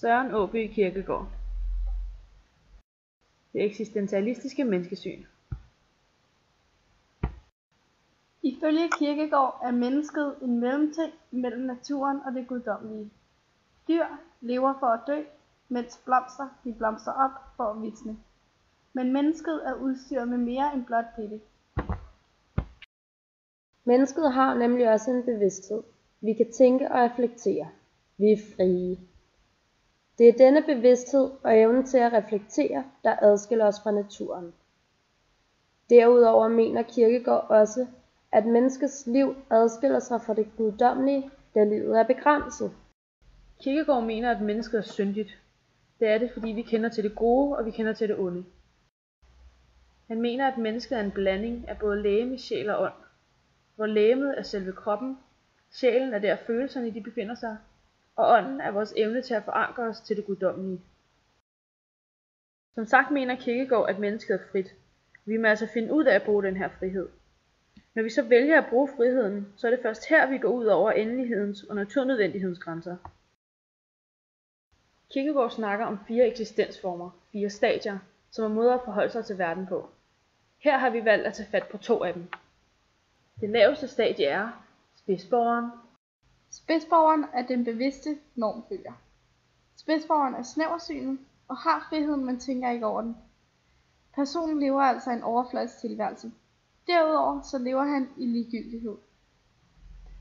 Søren Åby Kierkegaard. Det eksistentialistiske menneskesyn. Ifølge Kierkegaard er mennesket en mellemting mellem naturen og det guddommelige. Dyr lever for at dø, mens blomster blomstrer op for at visne. Men mennesket er udstyret med mere end blot dette. Mennesket har nemlig også en bevidsthed. Vi kan tænke og reflektere. Vi er frie. Det er denne bevidsthed og evnen til at reflektere, der adskiller os fra naturen. Derudover mener Kierkegaard også, at menneskets liv adskiller sig fra det guddommelige, da livet er begrænset. Kierkegaard mener, at mennesket er syndigt. Det er det, fordi vi kender til det gode, og vi kender til det onde. Han mener, at mennesket er en blanding af både legeme, sjæl og ånd, hvor legemet er selve kroppen, sjælen er der følelserne de befinder sig, og ånden er vores evne til at forankre os til det guddommelige. Som sagt mener Kierkegaard, at mennesket er frit. Vi må altså finde ud af at bruge den her frihed. Når vi så vælger at bruge friheden, så er det først her, vi går ud over endelighedens og naturnødvendighedens grænser. Kierkegaard snakker om 4 eksistensformer, 4 stadier, som er måder at forholde sig til verden på. Her har vi valgt at tage fat på 2 af dem. Det laveste stadie er spidsborgeren. Spidsborgeren er den bevidste normfølger. Spidsborgeren er snæversynet og har friheden, men tænker ikke over den. Personen lever altså en overfladisk tilværelse. Derudover så lever han i ligegyldighed.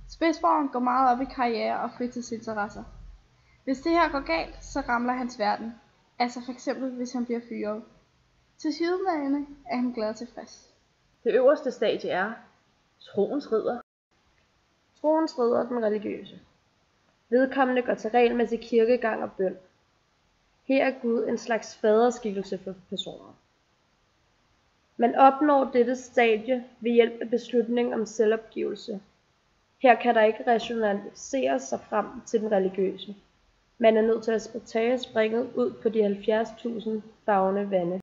Spidsborgeren går meget op i karriere og fritidsinteresser. Hvis det her går galt, så ramler hans verden. Altså f.eks. hvis han bliver fyret. Tilsyneladende er han glad og tilfreds. Det øverste stadie er troens ridder. Troens ridder er den religiøse. Vedkommende går til regelmæssig kirkegang og bøn. Her er Gud en slags faderskikkelse for personen. Man opnår dette stadie ved hjælp af beslutning om selvopgivelse. Her kan der ikke rationaliseres sig frem til den religiøse. Man er nødt til at tage springet ud på de 70.000 favne vande.